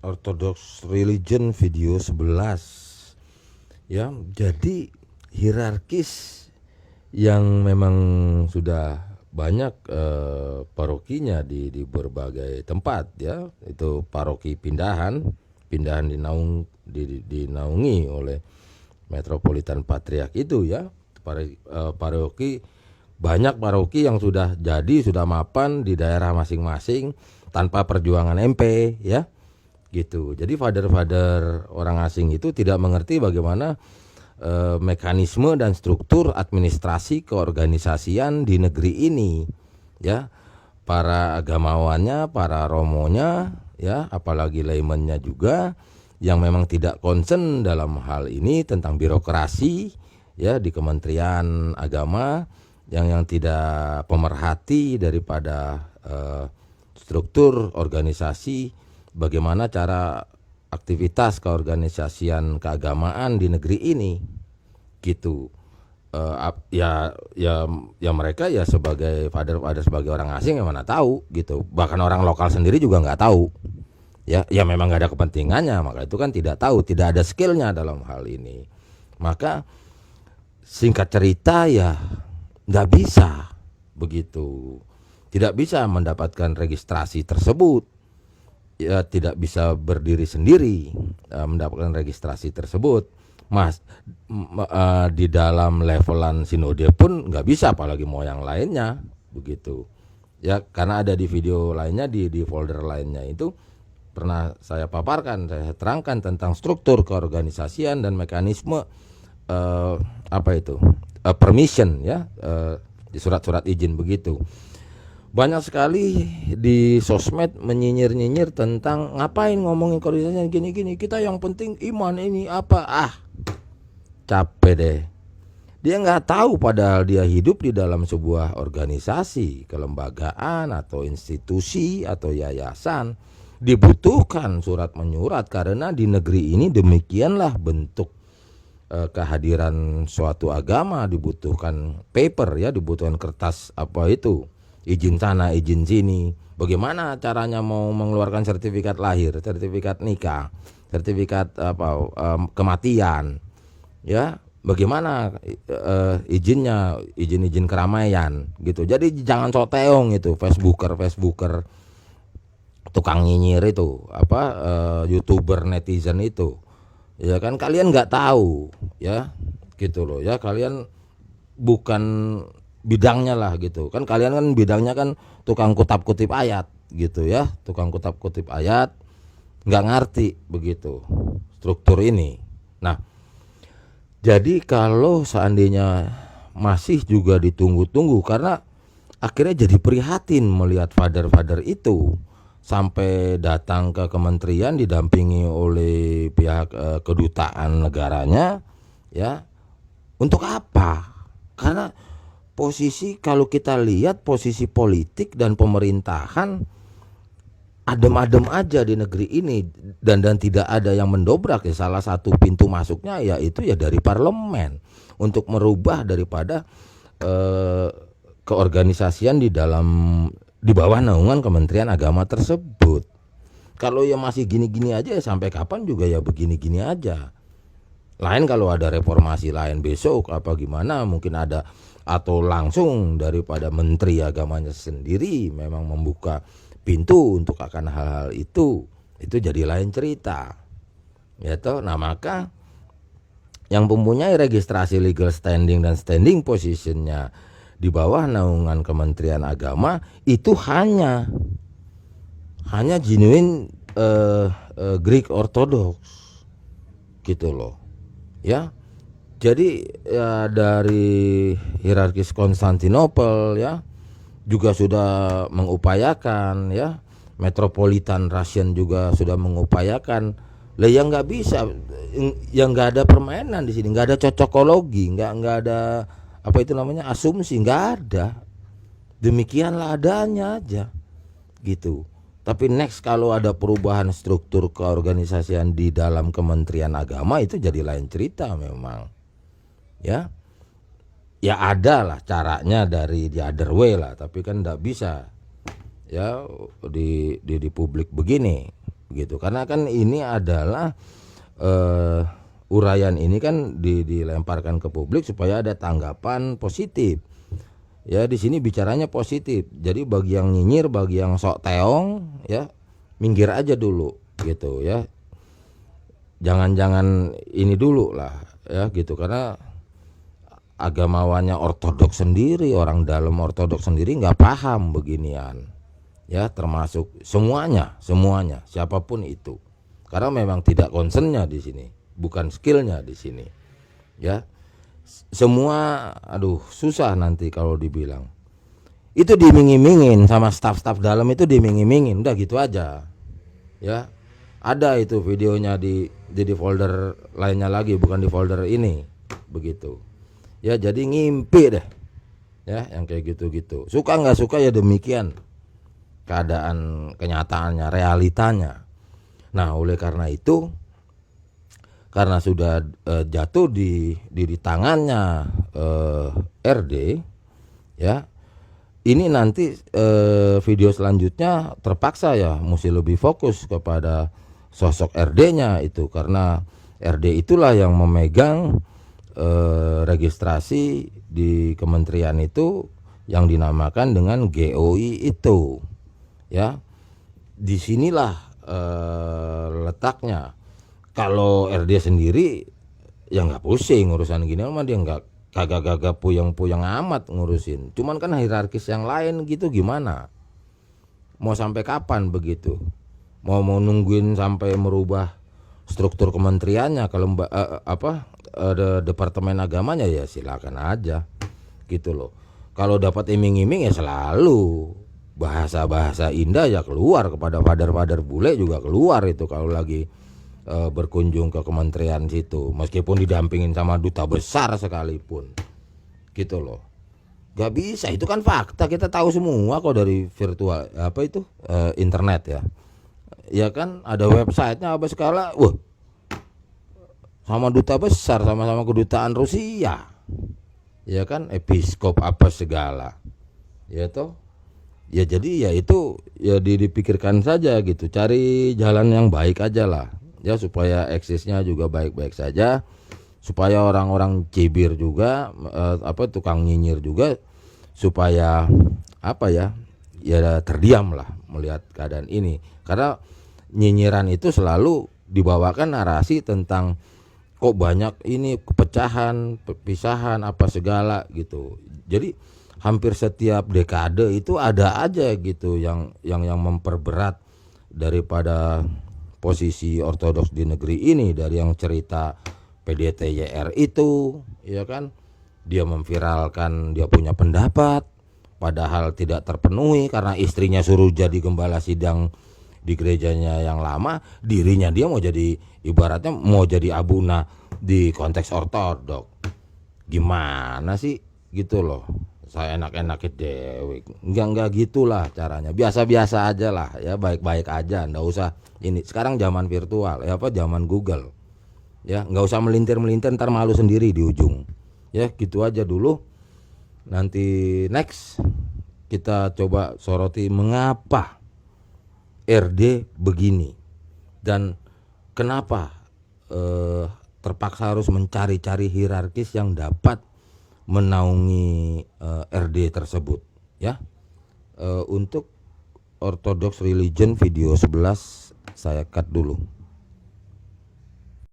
Orthodox Religion video 11. Ya, jadi hierarkis yang memang sudah banyak parokinya di berbagai tempat ya. Itu paroki pindahan dinaungi oleh Metropolitan Patriarch itu ya. Paroki banyak paroki yang sudah mapan di daerah masing-masing tanpa perjuangan MP ya. Gitu. Jadi father-father orang asing itu tidak mengerti bagaimana mekanisme dan struktur administrasi keorganisasian di negeri ini ya. Para agamawannya, para romonya ya, apalagi laymannya juga yang memang tidak concern dalam hal ini tentang birokrasi ya di Kementerian Agama, yang tidak pemerhati daripada struktur organisasi, bagaimana cara aktivitas keorganisasian keagamaan di negeri ini gitu. Ya mereka ya sebagai father sebagai orang asing yang mana tahu gitu, bahkan orang lokal sendiri juga nggak tahu ya memang nggak ada kepentingannya, maka itu kan tidak tahu, tidak ada skillnya dalam hal ini. Maka singkat cerita ya nggak bisa begitu, tidak bisa mendapatkan registrasi tersebut ya, tidak bisa berdiri sendiri mendapatkan registrasi tersebut. Di dalam levelan sinode pun nggak bisa, apalagi mau yang lainnya begitu ya, karena ada di video lainnya di folder lainnya itu pernah saya paparkan, saya terangkan tentang struktur keorganisasian dan mekanisme permission ya, di surat-surat izin begitu. Banyak sekali di sosmed menyinyir-nyinyir tentang ngapain ngomongin koordinasinya gini-gini, kita yang penting iman ini apa. Capek deh. Dia nggak tahu padahal dia hidup di dalam sebuah organisasi, kelembagaan atau institusi atau yayasan. Dibutuhkan surat menyurat karena di negeri ini demikianlah bentuk kehadiran suatu agama, dibutuhkan paper ya, dibutuhkan kertas izin sana, izin sini. Bagaimana caranya mau mengeluarkan sertifikat lahir, sertifikat nikah, sertifikat kematian, ya? Bagaimana izinnya, izin keramaian, gitu. Jadi jangan sok teong itu, Facebooker, tukang nyinyir itu, YouTuber netizen itu, ya kan kalian nggak tahu, ya, gitu loh, ya kalian bukan bidangnya lah gitu kan, kalian kan bidangnya kan tukang kutip ayat gitu ya, tukang kutip ayat, nggak ngerti begitu struktur ini. Nah, jadi kalau seandainya masih juga ditunggu-tunggu, karena akhirnya jadi prihatin melihat father itu sampai datang ke kementerian didampingi oleh pihak kedutaan negaranya ya, untuk apa? Karena posisi, kalau kita lihat posisi politik dan pemerintahan adem-adem aja di negeri ini, dan tidak ada yang mendobrak ya. Salah satu pintu masuknya yaitu ya dari parlemen untuk merubah daripada keorganisasian di bawah naungan Kementerian Agama tersebut. Kalau ya masih gini-gini aja ya sampai kapan juga ya begini-gini aja. Lain kalau ada reformasi lain besok apa gimana, mungkin ada, atau langsung daripada menteri agamanya sendiri memang membuka pintu untuk akan hal-hal itu jadi lain cerita ya toh. Nah, maka yang mempunyai registrasi legal standing dan standing positionnya di bawah naungan Kementerian Agama itu hanya genuine Greek Orthodox gitu loh ya. Jadi ya dari hierarkis Konstantinopel ya juga sudah mengupayakan ya, Metropolitan Russian juga sudah mengupayakan. Lah yang nggak bisa, yang nggak ada permainan di sini, nggak ada cocokologi, nggak ada asumsi, nggak ada. Demikianlah adanya aja gitu. Tapi next kalau ada perubahan struktur keorganisasian di dalam Kementerian Agama itu jadi lain cerita memang. Ya ada lah caranya dari the other way lah, tapi kan nggak bisa ya di publik begini gitu. Karena kan ini adalah uraian ini kan dilemparkan ke publik supaya ada tanggapan positif. Ya di sini bicaranya positif. Jadi bagi yang nyinyir, bagi yang sok teong, ya minggir aja dulu gitu ya. Jangan ini dulu lah ya gitu, karena agamawannya ortodoks sendiri, orang dalam ortodoks sendiri nggak paham beginian ya, termasuk semuanya siapapun itu, karena memang tidak concernnya di sini, bukan skillnya di sini ya. Semua susah nanti kalau dibilang itu diiming-imingin sama staf-staf dalam, itu diiming-imingin, udah gitu aja ya. Ada itu videonya di folder lainnya lagi, bukan di folder ini begitu ya. Jadi ngimpi deh ya yang kayak gitu-gitu. Suka nggak suka ya demikian keadaan kenyataannya, realitanya. Nah oleh karena itu, karena sudah jatuh di tangannya RD ya, ini nanti video selanjutnya terpaksa ya mesti lebih fokus kepada sosok RD-nya itu, karena RD itulah yang memegang registrasi di kementerian itu yang dinamakan dengan GOI itu ya. Disinilah letaknya. Kalau RD sendiri ya nggak pusing urusan gini, mah dia nggak kagak puyeng amat ngurusin. Cuman kan hierarkis yang lain gitu gimana? Mau sampai kapan begitu? Mau nungguin sampai merubah struktur kementeriannya ke departemen agamanya, ya silakan aja gitu loh. Kalau dapat iming-iming ya selalu bahasa-bahasa indah ya keluar, kepada father bule juga keluar itu kalau lagi berkunjung ke kementerian situ, meskipun didampingin sama duta besar sekalipun gitu loh. Gak bisa, itu kan fakta, kita tahu semua kok dari virtual internet ya. Ya kan ada websitenya apa segala, sama duta besar, sama-sama kedutaan Rusia ya kan, episkop apa segala ya toh. Ya jadi ya itu ya dipikirkan saja gitu, cari jalan yang baik aja lah ya, supaya eksisnya juga baik-baik saja, supaya orang-orang cibir juga tukang nyinyir juga supaya terdiam lah melihat keadaan ini. Karena nyinyiran itu selalu dibawakan narasi tentang kok banyak ini kepecahan, perpisahan apa segala gitu. Jadi hampir setiap dekade itu ada aja gitu yang memperberat daripada posisi ortodoks di negeri ini. Dari yang cerita PDTYR itu ya kan, dia memviralkan dia punya pendapat padahal tidak terpenuhi karena istrinya suruh jadi gembala sidang di gerejanya yang lama, dirinya dia mau jadi, ibaratnya mau jadi abuna di konteks ortodok. Gimana sih gitu loh, saya enak-enakin dewe, enggak gitulah caranya, biasa-biasa aja lah ya, baik-baik aja, nggak usah ini. Sekarang zaman virtual ya, zaman Google ya, nggak usah melintir ntar malu sendiri di ujung ya. Gitu aja dulu, nanti next kita coba soroti mengapa RD begini dan kenapa terpaksa harus mencari-cari hierarkis yang dapat menaungi RD tersebut ya. Untuk Orthodox Religion video 11 saya cut dulu.